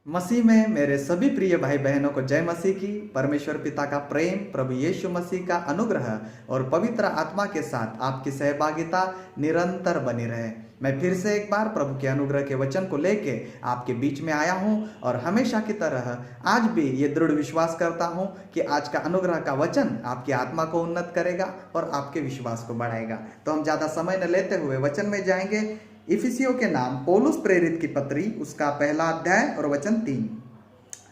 मसीह में मेरे सभी प्रिय भाई बहनों को जय मसीह की। परमेश्वर पिता का प्रेम, प्रभु यीशु मसीह का अनुग्रह और पवित्र आत्मा के साथ आपकी सहभागिता निरंतर बनी रहे। मैं फिर से एक बार प्रभु के अनुग्रह के वचन को लेके आपके बीच में आया हूं और हमेशा की तरह आज भी ये दृढ़ विश्वास करता हूं कि आज का अनुग्रह का वचन आपकी आत्मा को उन्नत करेगा और आपके विश्वास को बढ़ाएगा। तो हम ज्यादा समय न लेते हुए वचन में जाएंगे। इफिसियों के नाम पौलुस प्रेरित की पत्री, उसका पहला अध्याय और वचन 3।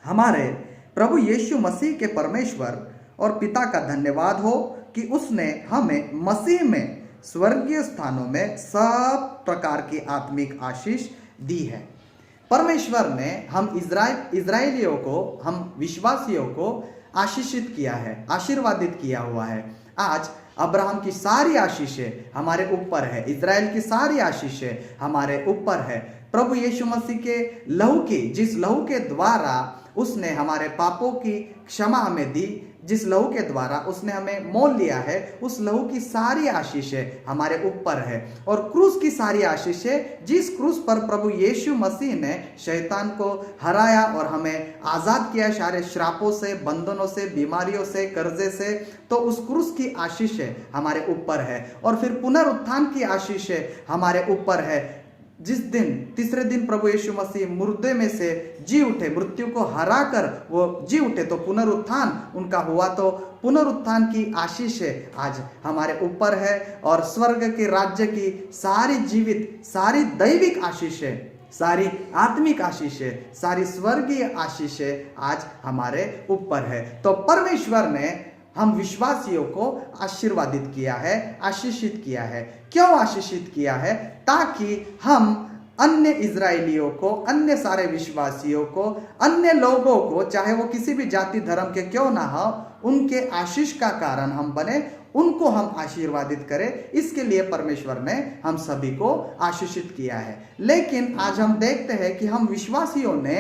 हमारे प्रभु यीशु मसीह के परमेश्वर और पिता का धन्यवाद हो कि उसने हमें मसीह में स्वर्गीय स्थानों में सब प्रकार की आत्मिक आशीष दी है। परमेश्वर ने हम इज़राइलियों को, हम विश्वासियों को आशीषित किया है, आशीर्वादित किया हुआ है। आज अब्राहम की सारी आशीषें हमारे ऊपर है, इज़राइल की सारी आशीषें हमारे ऊपर है। प्रभु यीशु मसीह के लहू की, जिस लहू के द्वारा उसने हमारे पापों की क्षमा हमें दी, जिस लहू के द्वारा उसने हमें मोल लिया है, उस लहू की सारी आशीषें हमारे ऊपर है। और क्रूस की सारी आशीषें, जिस क्रूस पर प्रभु यीशु मसीह ने शैतान को हराया और हमें आज़ाद किया सारे श्रापों से, बंधनों से, बीमारियों से, कर्जे से, तो उस क्रूस की आशीषें हमारे ऊपर है। और फिर पुनरुत्थान की आशीषें हमारे ऊपर है। जिस दिन तीसरे दिन प्रभु यीशु मसीह मुर्दे में से जी उठे, मृत्यु को हराकर वो जी उठे, तो पुनरुत्थान उनका हुआ, तो पुनरुत्थान की आशीषें आज हमारे ऊपर है। और स्वर्ग के राज्य की सारी जीवित, सारी दैविक आशीषें, सारी आत्मिक आशीषें, सारी स्वर्गीय आशीषें आज हमारे ऊपर है। तो परमेश्वर ने हम विश्वासियों को आशीर्वादित किया है, आशीषित किया है। क्यों आशीषित किया है? ताकि हम अन्य इज़राइलियों को, अन्य सारे विश्वासियों को, अन्य लोगों को, चाहे वो किसी भी जाति धर्म के क्यों ना हो, उनके आशीष का कारण हम बने, उनको हम आशीर्वादित करें। इसके लिए परमेश्वर ने हम सभी को आशीषित किया है। लेकिन आज हम देखते हैं कि हम विश्वासियों ने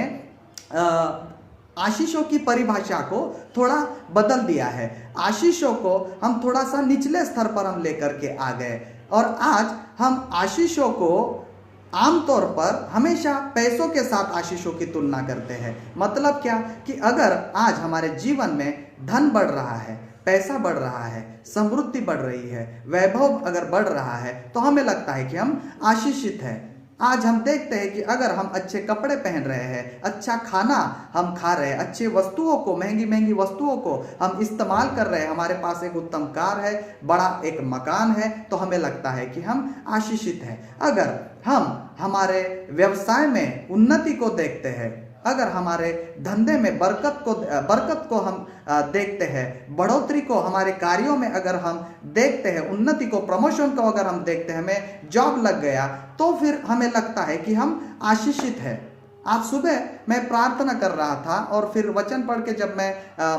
आशीषों की परिभाषा को थोड़ा बदल दिया है। आशीषों को हम थोड़ा सा निचले स्तर पर हम लेकर के आ गए और आज हम आशीषों को आमतौर पर हमेशा पैसों के साथ आशीषों की तुलना करते हैं। मतलब क्या कि अगर आज हमारे जीवन में धन बढ़ रहा है, पैसा बढ़ रहा है, समृद्धि बढ़ रही है, वैभव अगर बढ़ रहा है, तो हमें लगता है कि हम आशीषित हैं। आज हम देखते हैं कि अगर हम अच्छे कपड़े पहन रहे हैं, अच्छा खाना हम खा रहे हैं, अच्छी वस्तुओं को, महंगी महंगी वस्तुओं को हम इस्तेमाल कर रहे हैं, हमारे पास एक उत्तम कार है, बड़ा एक मकान है, तो हमें लगता है कि हम आशीषित हैं। अगर हम हमारे व्यवसाय में उन्नति को देखते हैं, अगर हमारे धंधे में बरकत को हम देखते हैं, बढ़ोतरी को हमारे कार्यों में अगर हम देखते हैं, उन्नति को, प्रमोशन को अगर हम देखते हैं, हमें जॉब लग गया, तो फिर हमें लगता है कि हम आशीषित हैं। आज सुबह मैं प्रार्थना कर रहा था और फिर वचन पढ़ के जब मैं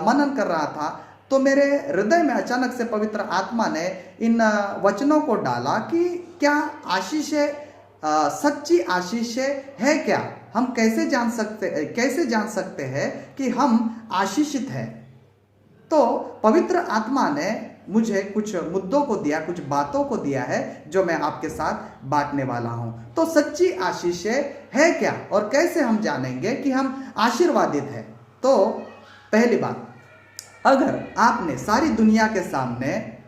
मनन कर रहा था, तो मेरे हृदय में अचानक से पवित्र आत्मा ने इन वचनों को डाला कि क्या आशीषें सच्ची आशीषें है क्या? हम कैसे जान सकते हैं कि हम आशीषित हैं? तो पवित्र आत्मा ने मुझे कुछ मुद्दों को दिया, कुछ बातों को दिया है जो मैं आपके साथ बांटने वाला हूं। तो सच्ची आशीषें है क्या और कैसे हम जानेंगे कि हम आशीर्वादित हैं? तो पहली बात, अगर आपने सारी दुनिया के सामने,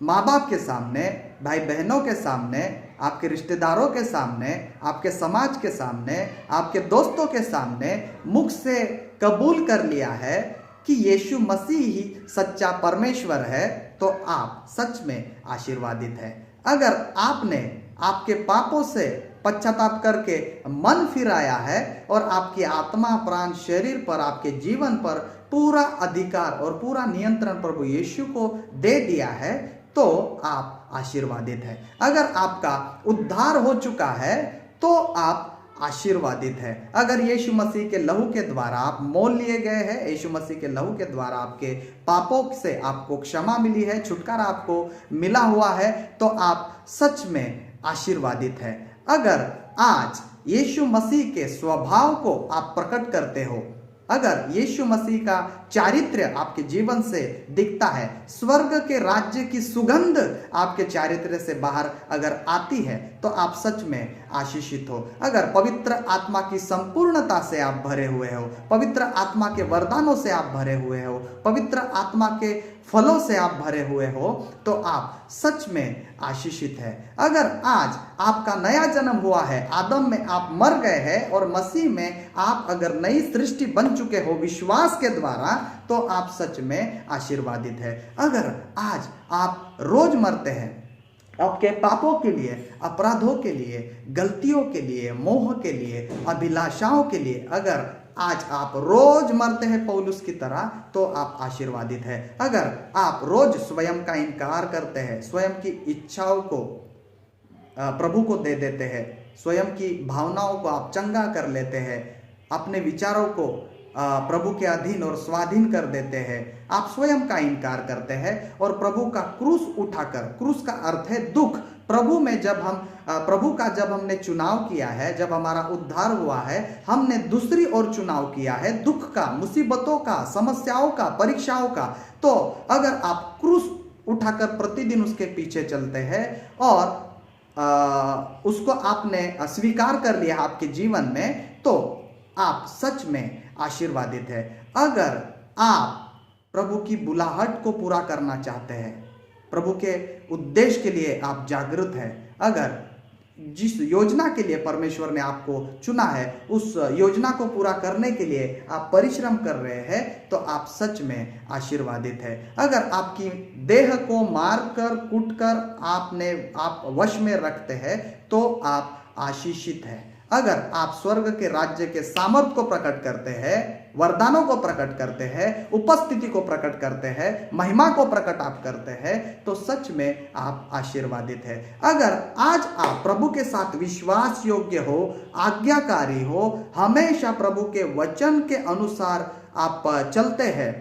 माँ बाप के सामने, भाई बहनों के सामने, आपके रिश्तेदारों के सामने, आपके समाज के सामने, आपके दोस्तों के सामने मुख से कबूल कर लिया है कि यीशु मसीह ही सच्चा परमेश्वर है, तो आप सच में आशीर्वादित हैं। अगर आपने आपके पापों से पश्चाताप करके मन फिराया है और आपकी आत्मा, प्राण, शरीर पर, आपके जीवन पर पूरा अधिकार और पूरा नियंत्रण प्रभु यीशु को दे दिया है, तो आप आशीर्वादित हैं। अगर आपका उद्धार हो चुका है तो आप आशीर्वादित है। अगर यीशु मसीह के लहू के द्वारा आप मोल लिए गए हैं, यीशु मसीह के लहू के द्वारा आपके पापों से आपको क्षमा मिली है, छुटकारा आपको मिला हुआ है, तो आप सच में आशीर्वादित है। अगर आज यीशु मसीह के स्वभाव को आप प्रकट करते हो, अगर यीशु मसीह का चारित्र्य आपके जीवन से दिखता है, स्वर्ग के राज्य की सुगंध आपके चारित्र्य से बाहर अगर आती है, तो आप सच में आशीषित हो। अगर पवित्र आत्मा की संपूर्णता से आप भरे हुए हो, पवित्र आत्मा के वरदानों से आप भरे हुए हो, पवित्र आत्मा के फलों से आप भरे हुए हो, तो आप सच में आशीषित है। अगर आज आपका नया जन्म हुआ है, आदम में आप मर गए हैं और मसीह में आप अगर नई सृष्टि बन चुके हो विश्वास के द्वारा, तो आप सच में आशीर्वादित है। अगर आज आप रोज मरते हैं आपके पापों के लिए, अपराधों के लिए, गलतियों के लिए, मोह के लिए, अभिलाषाओं के लिए, अगर आज आप रोज मरते हैं पौलुस की तरह, तो आप आशीर्वादित है। अगर आप रोज स्वयं का इनकार करते हैं, स्वयं की इच्छाओं को प्रभु को दे देते हैं, स्वयं की भावनाओं को आप चंगा कर लेते हैं, अपने विचारों को प्रभु के अधीन और स्वाधीन कर देते हैं, आप स्वयं का इनकार करते हैं और प्रभु का क्रूस उठाकर, क्रूस का अर्थ है दुख, प्रभु में जब हम प्रभु का जब हमने चुनाव किया है, जब हमारा उद्धार हुआ है, हमने दूसरी ओर चुनाव किया है दुख का, मुसीबतों का, समस्याओं का, परीक्षाओं का। तो अगर आप क्रूस उठाकर प्रतिदिन उसके पीछे चलते हैं और उसको आपने स्वीकार कर लिया आपके जीवन में, तो आप सच में आशीर्वादित है। अगर आप प्रभु की बुलाहट को पूरा करना चाहते हैं, प्रभु के उद्देश्य के लिए आप जागृत हैं, अगर जिस योजना के लिए परमेश्वर ने आपको चुना है उस योजना को पूरा करने के लिए आप परिश्रम कर रहे हैं, तो आप सच में आशीर्वादित है। अगर आपकी देह को मारकर कूटकर आप वश में रखते हैं, तो आप आशीषित हैं। अगर आप स्वर्ग के राज्य के सामर्थ को प्रकट करते हैं, वरदानों को प्रकट करते हैं, उपस्थिति को प्रकट करते हैं, महिमा को प्रकट आप करते हैं, तो सच में आप आशीर्वादित है। अगर आज आप प्रभु के साथ विश्वास योग्य हो, आज्ञाकारी हो, हमेशा प्रभु के वचन के अनुसार आप चलते हैं,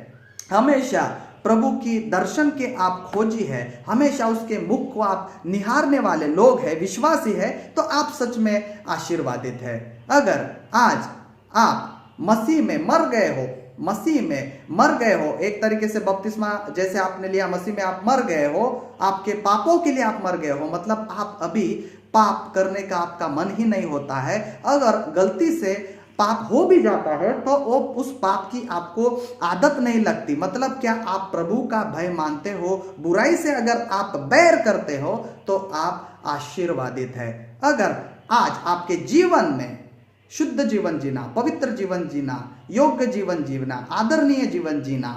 हमेशा प्रभु की दर्शन के आप खोजी है, हमेशा उसके मुख को आप निहारने वाले लोग हैं, विश्वासी है, तो आप सच में आशीर्वादित है। अगर आज आप मसीह में मर गए हो, मसीह में मर गए हो, एक तरीके से बपतिस्मा जैसे आपने लिया, मसीह में आप मर गए हो, आपके पापों के लिए आप मर गए हो, मतलब आप अभी पाप करने का आपका मन ही नहीं होता है। अगर गलती से पाप हो भी जाता है तो वो उस पाप की आपको आदत नहीं लगती, मतलब क्या आप प्रभु का भय मानते हो, बुराई से अगर आप बैर करते हो, तो आप आशीर्वादित है। अगर आज आपके जीवन में शुद्ध जीवन जीना, पवित्र जीवन जीना, योग्य जीवन जीना, आदरणीय जीवन जीना,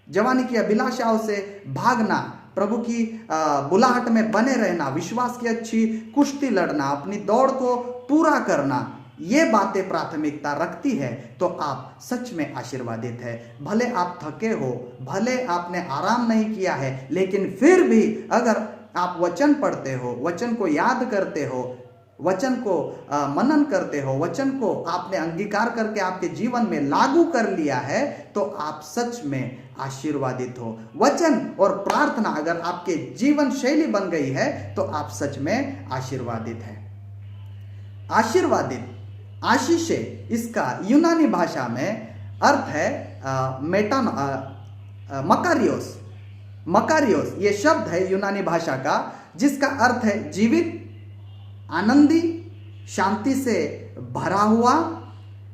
जवानी की अभिलाषाओं से भागना, प्रभु की बुलाहट में बने रहना, विश्वास की अच्छी कुश्ती लड़ना, अपनी दौड़ को पूरा करना, ये बातें प्राथमिकता रखती है, तो आप सच में आशीर्वादित है। भले आप थके हो, भले आपने आराम नहीं किया है, लेकिन फिर भी अगर आप वचन पढ़ते हो, वचन को याद करते हो, वचन को मनन करते हो, वचन को आपने अंगीकार करके आपके जीवन में लागू कर लिया है, तो आप सच में आशीर्वादित हो। वचन और प्रार्थना अगर आपके जीवन शैली बन गई है, तो आप सच में आशीर्वादित है। आशीर्वादित, आशीषे, इसका यूनानी भाषा में अर्थ है मकारियोस। मकारियोस ये शब्द है यूनानी भाषा का, जिसका अर्थ है जीवित, आनंदी, शांति से भरा हुआ,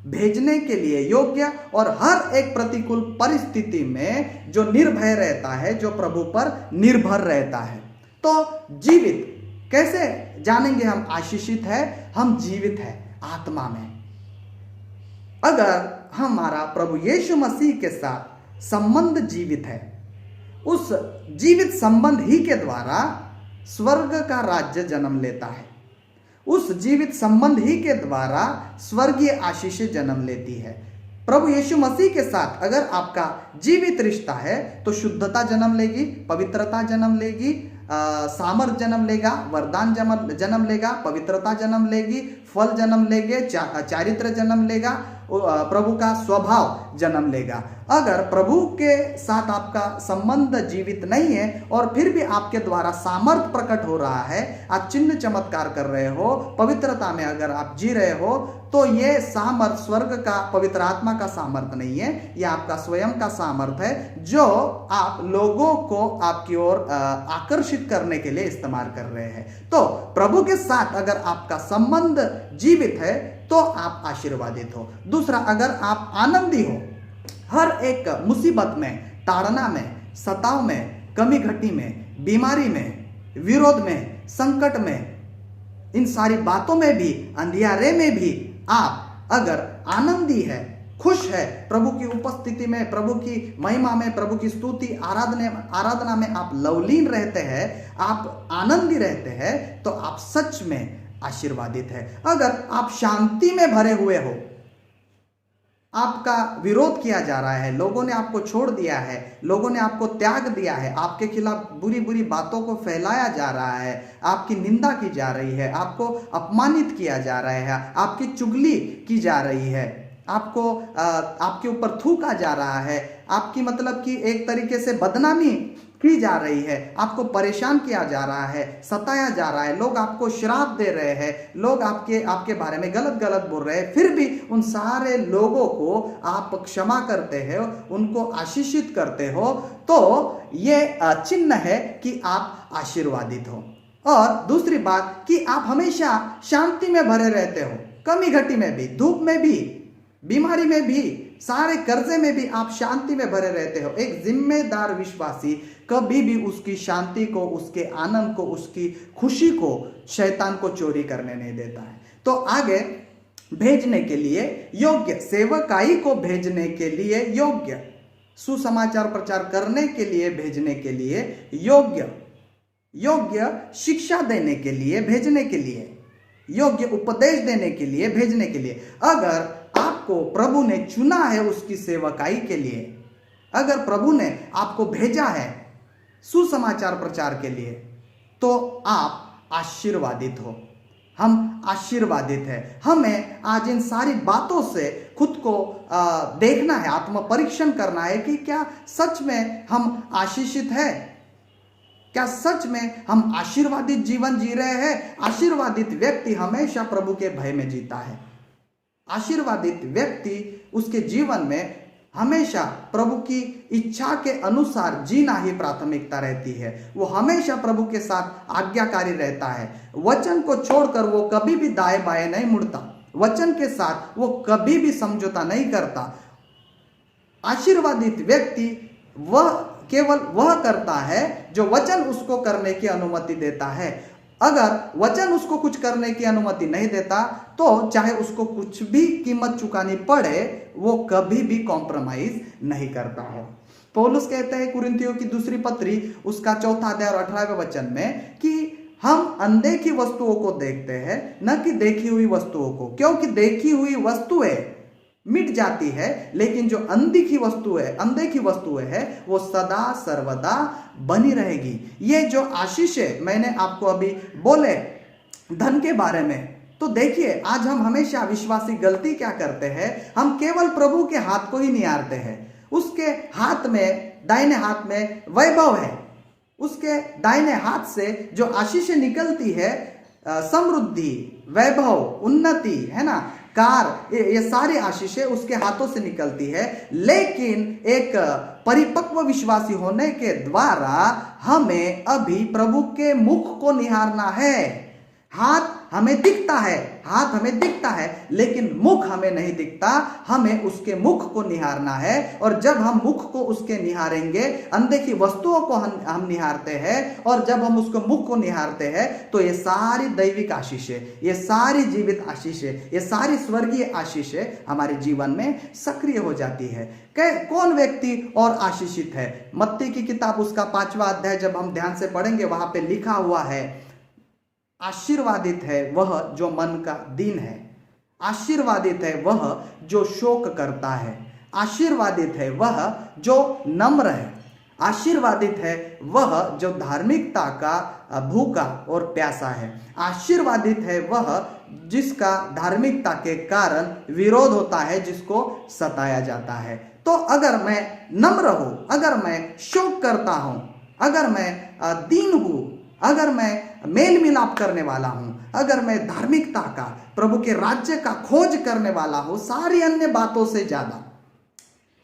भेजने के लिए योग्य और हर एक प्रतिकूल परिस्थिति में जो निर्भय रहता है, जो प्रभु पर निर्भर रहता है। तो जीवित कैसे जानेंगे हम आशीषित है? हम जीवित है आत्मा में। अगर हमारा प्रभु यीशु मसीह के साथ संबंध जीवित है, उस जीवित संबंध ही के द्वारा स्वर्ग का राज्य जन्म लेता है। उस जीवित संबंध ही के द्वारा स्वर्गीय आशीषें जन्म लेती है। प्रभु यीशु मसीह के साथ अगर आपका जीवित रिश्ता है, तो शुद्धता जन्म लेगी, पवित्रता जन्म लेगी, सामर्थ जन्म लेगा, वरदान जन्म लेगा, पवित्रता जन्म लेगी, फल जन्म लेंगे, चारित्र जन्म लेगा, प्रभु का स्वभाव जन्म लेगा। अगर प्रभु के साथ आपका संबंध जीवित नहीं है और फिर भी आपके द्वारा सामर्थ प्रकट हो रहा है, आप चिन्ह चमत्कार कर रहे हो, पवित्रता में अगर आप जी रहे हो, तो ये सामर्थ स्वर्ग का, पवित्र आत्मा का सामर्थ नहीं है, ये आपका स्वयं का सामर्थ है जो आप लोगों को आपकी ओर आकर्षित करने के लिए इस्तेमाल कर रहे हैं। तो प्रभु के साथ अगर आपका संबंध जीवित है तो आप आशीर्वादित हो। दूसरा, अगर आप आनंदी हो, हर एक मुसीबत में, ताड़ना में, सताव में, कमी घटी में, बीमारी में, विरोध में, संकट में, इन सारी बातों में भी, अंधियारे में भी आप अगर आनंदी है, खुश है, प्रभु की उपस्थिति में, प्रभु की महिमा में, प्रभु की स्तुति आराधना में आप लवलीन रहते हैं, आप आनंदी रहते हैं, तो आप सच में आशीर्वादित है। अगर आप शांति में भरे हुए हो, आपका विरोध किया जा रहा है, लोगों ने आपको छोड़ दिया है, लोगों ने आपको त्याग दिया है, आपके खिलाफ बुरी बुरी बातों को फैलाया जा रहा है, आपकी निंदा की जा रही है, आपको अपमानित किया जा रहा है, आपकी चुगली की जा रही है, आपको आपके ऊपर थूका जा रहा है, आपकी मतलब कि एक तरीके से बदनामी की जा रही है, आपको परेशान किया जा रहा है, सताया जा रहा है, लोग आपको श्राप दे रहे हैं, लोग आपके बारे में गलत गलत बोल रहे हैं, फिर भी उन सारे लोगों को आप क्षमा करते हो, उनको आशीषित करते हो, तो ये चिन्ह है कि आप आशीर्वादित हो। और दूसरी बात कि आप हमेशा शांति में भरे रहते हो, कमी घटी में भी, धूप में भी, बीमारी में भी, सारे कर्जे में भी आप शांति में भरे रहते हो। एक जिम्मेदार विश्वासी कभी भी उसकी शांति को, उसके आनंद को, उसकी खुशी को शैतान को चोरी करने नहीं देता है। तो आगे भेजने के लिए योग्य, सेवकाई को भेजने के लिए योग्य, सुसमाचार प्रचार करने के लिए भेजने के लिए योग्य शिक्षा देने के लिए भेजने के लिए, योग्य उपदेश देने के लिए भेजने के लिए। अगर आपको प्रभु ने चुना है उसकी सेवकाई के लिए, अगर प्रभु ने आपको भेजा है सुसमाचार प्रचार के लिए, तो आप आशीर्वादित हो। हम आशीर्वादित हैं। हमें आज इन सारी बातों से खुद को देखना है, आत्मपरीक्षण करना है कि क्या सच में हम आशीषित हैं, क्या सच में हम आशीर्वादित जीवन जी रहे हैं। आशीर्वादित व्यक्ति हमेशा प्रभु के भय में जीता है। आशीर्वादित व्यक्ति, उसके जीवन में हमेशा प्रभु की इच्छा के अनुसार जीना ही प्राथमिकता रहती है। वो हमेशा प्रभु के साथ आज्ञाकारी रहता है। वचन को छोड़कर वो कभी भी दाएं बाएं नहीं मुड़ता। वचन के साथ वो कभी भी समझौता नहीं करता। आशीर्वादित व्यक्ति वह केवल वह करता है जो वचन उसको करने की अनुमति देता है। अगर वचन उसको कुछ करने की अनुमति नहीं देता तो चाहे उसको कुछ भी कीमत चुकानी पड़े, वो कभी भी कॉम्प्रोमाइज नहीं करता है। पौलुस कहते हैं कुरिन्थियों की दूसरी पत्री उसका 4 अध्याय और 18वें वचन में कि हम अनदेखी वस्तुओं को देखते हैं, न कि देखी हुई वस्तुओं को, क्योंकि देखी हुई वस्तुएं मिट जाती है, लेकिन जो अनदेखी वस्तुएं है वो सदा सर्वदा बनी रहेगी। ये जो आशीष है, मैंने आपको अभी बोले धन के बारे में, तो देखिए आज हम हमेशा विश्वासी गलती क्या करते हैं, हम केवल प्रभु के हाथ को ही निहारते हैं। उसके हाथ में, दाहिने हाथ में वैभव है, उसके दाहिने हाथ से जो आशीष निकलती है, समृद्धि, वैभव, उन्नति, है ना, कार, ये सारी आशीषें उसके हाथों से निकलती है। लेकिन एक परिपक्व विश्वासी होने के द्वारा हमें अभी प्रभु के मुख को निहारना है। हाथ हमें दिखता है, लेकिन मुख हमें नहीं दिखता। हमें उसके मुख को निहारना है, और जब हम मुख को उसके निहारेंगे, अनदेखी वस्तुओं को हम निहारते हैं, और जब हम उसको मुख को निहारते हैं, तो ये सारी दैविक आशीषें, ये सारी जीवित आशीषें, ये सारी स्वर्गीय आशीषें हमारे जीवन में सक्रिय हो जाती है। कौन व्यक्ति और आशीषित है? मत्ती की किताब उसका 5वां अध्याय जब हम ध्यान से पढ़ेंगे, वहां पे लिखा हुआ है, आशीर्वादित है वह जो मन का दीन है, आशीर्वादित है वह जो शोक करता है, आशीर्वादित है वह जो नम्र है, आशीर्वादित है वह जो धार्मिकता का भूखा और प्यासा है, आशीर्वादित है वह जिसका धार्मिकता के कारण विरोध होता है, जिसको सताया जाता है। तो अगर मैं नम्र हूं, अगर मैं शोक करता हूं, अगर मैं दीन हूं, अगर मैं मेल मिलाप करने वाला हूं, अगर मैं धार्मिकता का, प्रभु के राज्य का खोज करने वाला हूं, सारी अन्य बातों से ज्यादा,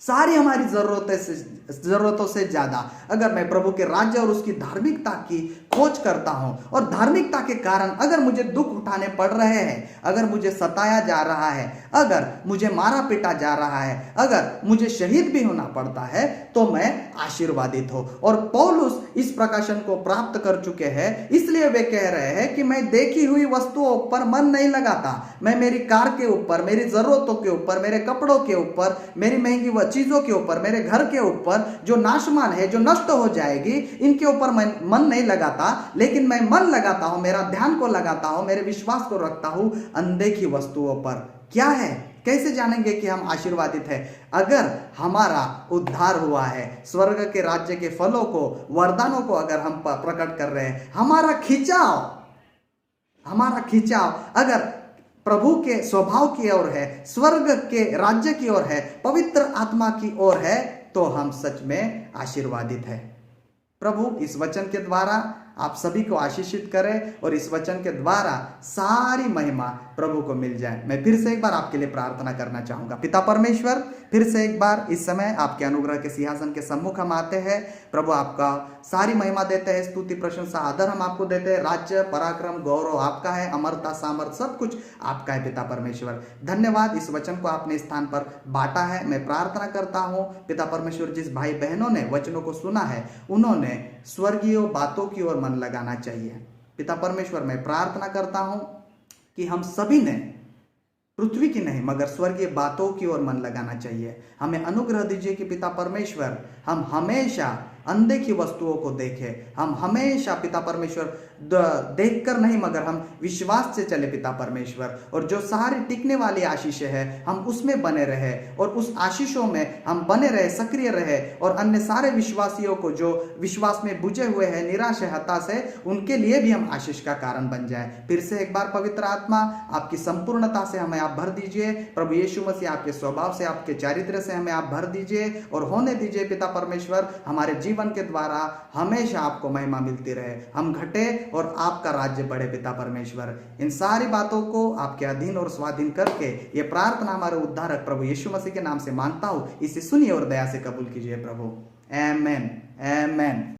सारी हमारी जरूरतों से ज्यादा अगर मैं प्रभु के राज्य और उसकी धार्मिकता की खोज करता हूं, और धार्मिकता के कारण अगर मुझे दुख उठाने पड़ रहे हैं, अगर मुझे सताया जा रहा है, अगर मुझे मारा पीटा जा रहा है, अगर मुझे शहीद भी होना पड़ता है, तो मैं आशीर्वादित हो। और पौलुस इस प्रकाशन को प्राप्त कर चुके हैं, इसलिए वे कह रहे हैं कि मैं देखी हुई वस्तुओं पर मन नहीं लगाता, मैं मेरी कार के ऊपर, मेरी जरूरतों के ऊपर, मेरे कपड़ों के ऊपर, मेरी महंगी चीजों के ऊपर, मेरे घर के ऊपर जो नाशमान है, जो नष्ट हो जाएगी, इनके ऊपर मैं मन नहीं लगाता, लेकिन मैं मन लगाता हूं, मेरा ध्यान को लगाता हूं, मेरे विश्वास को रखता हूं अनदेखी वस्तुओं पर। क्या है? कैसे जानेंगे कि हम आशीर्वादित हैं? अगर हमारा उद्धार हुआ है, स्वर्ग के राज्य के फलों को, वरदानों को अगर हम प्रकट कर रहे हैं, हमारा खिंचाव अगर प्रभु के स्वभाव की ओर है, स्वर्ग के राज्य की ओर है, पवित्र आत्मा की ओर है, तो हम सच में आशीर्वादित हैं। प्रभु इस वचन के द्वारा आप सभी को आशीषित करें और इस वचन के द्वारा सारी महिमा प्रभु को मिल जाए। मैं फिर से एक बार आपके लिए प्रार्थना करना चाहूंगा। पिता परमेश्वर, फिर से एक बार इस समय आपके अनुग्रह के सिंहासन के सम्मुख हम आते हैं। प्रभु आपका सारी महिमा देते हैं, स्तुति प्रशंसा आदर हम आपको देते हैं। राज्य पराक्रम गौरव आपका है, अमरता सामर्थ सब कुछ आपका है। पिता परमेश्वर धन्यवाद, इस वचन को आपने स्थान पर बांटा है। मैं प्रार्थना करता हूँ पिता परमेश्वर, जिस भाई बहनों ने वचनों को सुना है, उन्होंने स्वर्गीय बातों की ओर मन लगाना चाहिए। पिता परमेश्वर, मैं प्रार्थना करता हूं कि हम सभी ने पृथ्वी की नहीं मगर स्वर्गीय बातों की ओर मन लगाना चाहिए। हमें अनुग्रह दीजिए कि पिता परमेश्वर, हम हमेशा अनदेखी वस्तुओं को देखें, हम हमेशा पिता परमेश्वर देखकर नहीं मगर हम विश्वास से चले पिता परमेश्वर, और जो सारी टिकने वाली आशीषें हैं हम उसमें बने रहे, और उस आशीषों में हम बने रहे, सक्रिय रहे, और अन्य सारे विश्वासियों को जो विश्वास में बुझे हुए हैं, निराश है, हताश है, उनके लिए भी हम आशीष का कारण बन जाए। फिर से एक बार पवित्र आत्मा आपकी संपूर्णता से हमें आप भर दीजिए। प्रभु यीशु मसीह आपके स्वभाव से, आपके चारित्र्य से हमें आप भर दीजिए और होने दीजिए पिता परमेश्वर, हमारे जीवन के द्वारा हमेशा आपको महिमा मिलती रहे, हम घटे और आपका राज्य बढ़े पिता परमेश्वर। इन सारी बातों को आपके अधीन और स्वाधीन करके ये प्रार्थना हमारे उद्धारक प्रभु यीशु मसीह के नाम से मांगता हूं, इसे सुनिए और दया से कबूल कीजिए प्रभु। आमेन, आमेन।